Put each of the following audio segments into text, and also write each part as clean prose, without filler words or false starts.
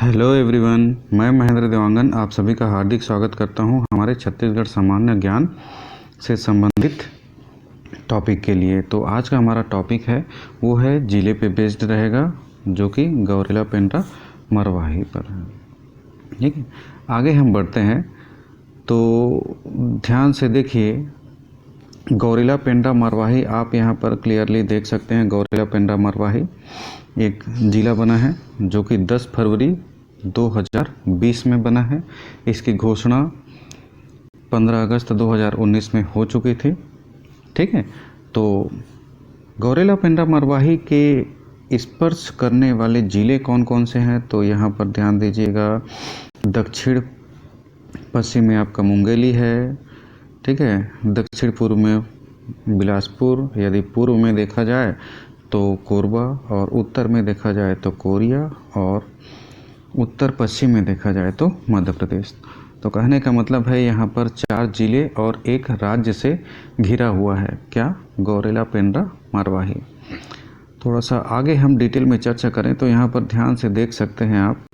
Hello everyone, मैं महेंद्र देवांगन आप सभी का हार्दिक स्वागत करता हूं हमारे छत्तीसगढ़ सामान्य ज्ञान से संबंधित टॉपिक के लिए। तो आज का हमारा टॉपिक है वो है जिले पे बेस्ड रहेगा, जो कि गौरेला पेंड्रा मरवाही पर है। ठीक है, आगे हम बढ़ते हैं तो ध्यान से देखिए। गौरेला पेंड्रा मरवाही आप यहाँ पर क्लियरली देख सकते हैं। गौरेला पेंड्रा मरवाही एक जिला बना है जो कि 10 फरवरी 2020 में बना है। इसकी घोषणा 15 अगस्त 2019 में हो चुकी थी। ठीक है, तो गौरेला पेंड्रा मरवाही के स्पर्श करने वाले ज़िले कौन कौन से हैं, तो यहाँ पर ध्यान दीजिएगा। दक्षिण पश्चिम में आपका मुंगेली है। ठीक है, दक्षिण पूर्व में बिलासपुर, यदि पूर्व में देखा जाए तो कोरबा, और उत्तर में देखा जाए तो कोरिया, और उत्तर पश्चिम में देखा जाए तो मध्य प्रदेश। तो कहने का मतलब है यहाँ पर 4 जिले और एक राज्य से घिरा हुआ है क्या, गौरेला पेंड्रा मरवाही। थोड़ा सा आगे हम डिटेल में चर्चा करें तो यहाँ पर ध्यान से देख सकते हैं आप,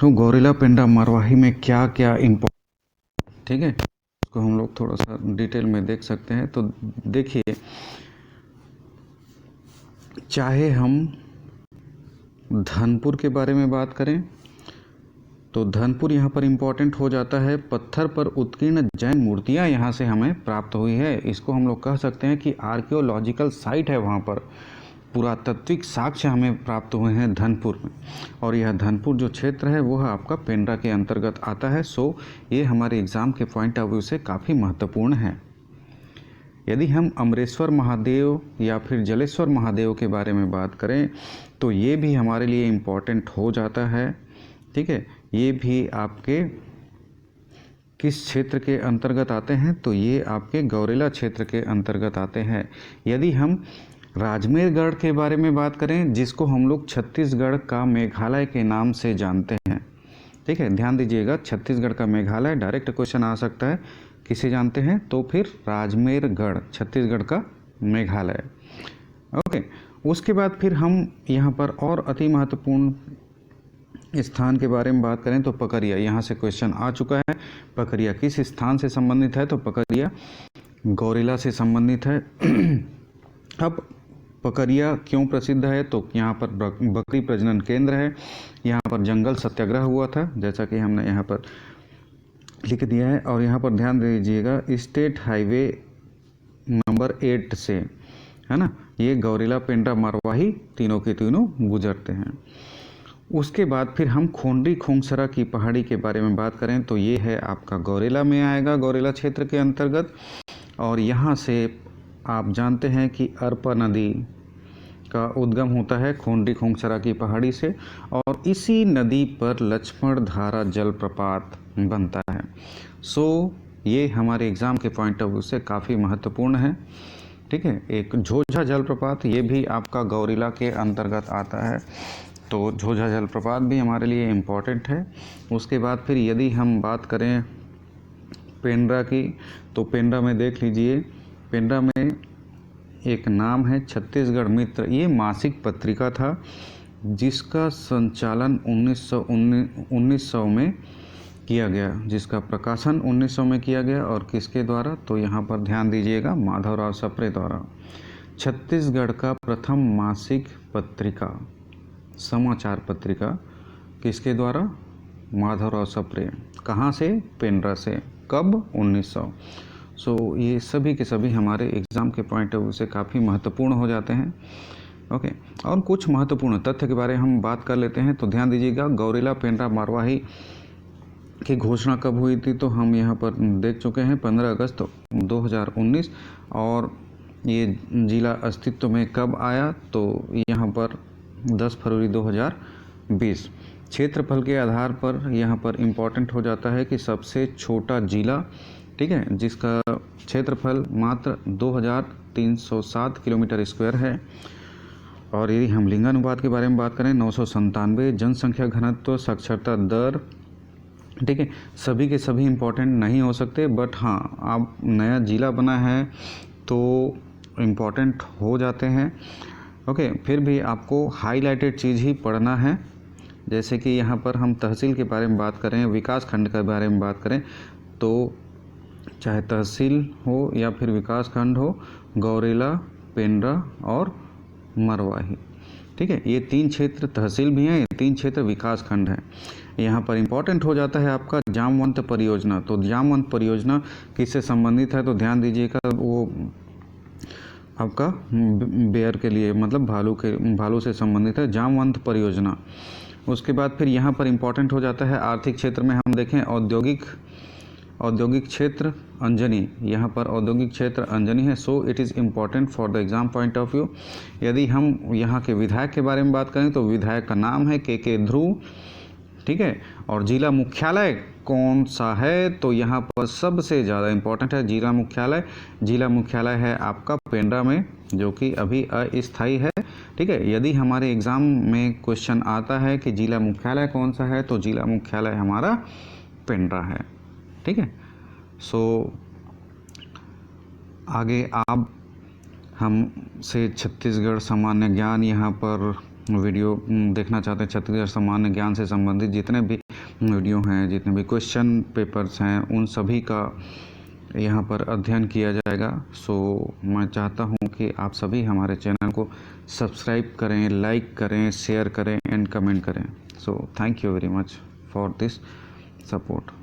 तो गौरेला पेंड्रा मरवाही में क्या क्या इम्पोर्टेंट, ठीक है, उसको हम लोग थोड़ा सा डिटेल में देख सकते हैं। तो देखिए, चाहे हम धनपुर के बारे में बात करें तो धनपुर यहाँ पर इम्पोर्टेंट हो जाता है। पत्थर पर उत्कीर्ण जैन मूर्तियाँ यहाँ से हमें प्राप्त हुई है। इसको हम लोग कह सकते हैं कि आर्कियोलॉजिकल साइट है, वहाँ पर पुरातात्विक साक्ष्य हमें प्राप्त हुए हैं धनपुर में। और यह धनपुर जो क्षेत्र है वह आपका पेंड्रा के अंतर्गत आता है। सो ये हमारे एग्ज़ाम के पॉइंट ऑफ व्यू से काफ़ी महत्वपूर्ण है। यदि हम अमरेश्वर महादेव या फिर जलेश्वर महादेव के बारे में बात करें तो ये भी हमारे लिए इम्पोर्टेंट हो जाता है। ठीक है, ये भी आपके किस क्षेत्र के अंतर्गत आते हैं, तो ये आपके गौरेला क्षेत्र के अंतर्गत आते हैं। यदि हम राजमेरगढ़ के बारे में बात करें, जिसको हम लोग छत्तीसगढ़ का मेघालय के नाम से जानते हैं। ठीक है, ध्यान दीजिएगा, छत्तीसगढ़ का मेघालय, डायरेक्ट क्वेश्चन आ सकता है किसे जानते हैं, तो फिर राजमेरगढ़ छत्तीसगढ़ का मेघालय। ओके, उसके बाद फिर हम यहाँ पर और अति महत्वपूर्ण स्थान के बारे में बात करें तो पकरिया, यहाँ से क्वेश्चन आ चुका है। पकरिया किस स्थान से संबंधित है, तो पकरिया गौरेला से संबंधित है। अब पकरिया क्यों प्रसिद्ध है, तो यहाँ पर बकरी प्रजनन केंद्र है। यहाँ पर जंगल सत्याग्रह हुआ था, जैसा कि हमने यहाँ पर लिख दिया है। और यहाँ पर ध्यान दीजिएगा, स्टेट हाईवे नंबर 8 से, है ना, ये गौरेला पेंड्रा मरवाही तीनों के तीनों गुजरते हैं। उसके बाद फिर हम खोंडरी खोंगसरा की पहाड़ी के बारे में बात करें तो ये है आपका गौरेला में आएगा, गौरेला क्षेत्र के अंतर्गत। और यहाँ से आप जानते हैं कि अरपा नदी का उद्गम होता है खोंडरी खोंगसरा की पहाड़ी से, और इसी नदी पर लक्ष्मण धारा जलप्रपात बनता है। सो ये हमारे एग्ज़ाम के पॉइंट ऑफ व्यू से काफ़ी महत्वपूर्ण है। ठीक है, एक झोझा जलप्रपात, ये भी आपका गौरेला के अंतर्गत आता है। तो झोझा जलप्रपात भी हमारे लिए इम्पॉर्टेंट है। उसके बाद फिर यदि हम बात करें पेंड्रा की, तो पेंड्रा में देख लीजिए, पेंड्रा में एक नाम है छत्तीसगढ़ मित्र। ये मासिक पत्रिका था जिसका संचालन 1900 में किया गया, जिसका प्रकाशन 1900 में किया गया। और किसके द्वारा, तो यहाँ पर ध्यान दीजिएगा, माधवराव सप्रे द्वारा। छत्तीसगढ़ का प्रथम मासिक पत्रिका, समाचार पत्रिका, किसके द्वारा, माधवराव सप्रे। कहाँ से, पेंड्रा से। कब, 1900। सो ये सभी के सभी हमारे एग्ज़ाम के पॉइंट ऑफ व्यू से काफ़ी महत्वपूर्ण हो जाते हैं। ओके, और कुछ महत्वपूर्ण तथ्य के बारे में हम बात कर लेते हैं। तो ध्यान दीजिएगा, गौरेला पेंड्रा मरवाही की घोषणा कब हुई थी, तो हम यहाँ पर देख चुके हैं 15 अगस्त 2019। और ये जिला अस्तित्व में कब आया, तो यहाँ पर 10 फरवरी 2020। क्षेत्रफल के आधार पर यहाँ पर इम्पॉर्टेंट हो जाता है कि सबसे छोटा जिला, ठीक है, जिसका क्षेत्रफल मात्र 2307 किलोमीटर स्क्वायर है। और यदि हम लिंगानुपात के बारे में बात करें, 997, जनसंख्या घनत्व, साक्षरता दर, ठीक है, सभी के सभी इम्पोर्टेंट नहीं हो सकते, बट हाँ, आप नया जिला बना है तो इम्पोर्टेंट हो जाते हैं। ओके, फिर भी आपको हाईलाइटेड चीज़ ही पढ़ना है। जैसे कि यहाँ पर हम तहसील के बारे में बात करें, विकास खंड के बारे में बात करें, तो चाहे तहसील हो या फिर विकास खंड हो, गौरेला, पेंड्रा और मरवाही, ठीक है, ये 3 क्षेत्र तहसील भी हैं, ये 3 क्षेत्र विकास खंड हैं। यहाँ पर इम्पोर्टेंट हो जाता है आपका जामवंत परियोजना। तो जामवंत परियोजना किससे संबंधित है, तो ध्यान दीजिएगा, वो आपका बेयर के लिए, मतलब भालू से संबंधित है, जामवंत परियोजना। उसके बाद फिर यहाँ पर इम्पोर्टेंट हो जाता है आर्थिक क्षेत्र में हम देखें औद्योगिक क्षेत्र अंजनी, यहाँ पर औद्योगिक क्षेत्र अंजनी है। So it is important for the exam point of view. यदि हम यहाँ के विधायक के बारे में बात करें तो विधायक का नाम है के ध्रुव, ठीक है। और जिला मुख्यालय कौन सा है, तो यहाँ पर सबसे ज़्यादा इम्पोर्टेंट है जिला मुख्यालय। जिला मुख्यालय है आपका पेंड्रा में, जो कि अभी अस्थायी है, ठीक है। यदि हमारे एग्ज़ाम में क्वेश्चन आता है कि जिला मुख्यालय कौन सा है, तो जिला मुख्यालय हमारा पेंड्रा है, ठीक है। सो आगे आप हमसे छत्तीसगढ़ सामान्य ज्ञान यहाँ पर वीडियो देखना चाहते हैं, छत्तीसगढ़ सामान्य ज्ञान से संबंधित जितने भी वीडियो हैं, जितने भी क्वेश्चन पेपर्स हैं, उन सभी का यहाँ पर अध्ययन किया जाएगा। सो मैं चाहता हूँ कि आप सभी हमारे चैनल को सब्सक्राइब करें, लाइक करें, शेयर करें एंड कमेंट करें। So thank you very much for this support.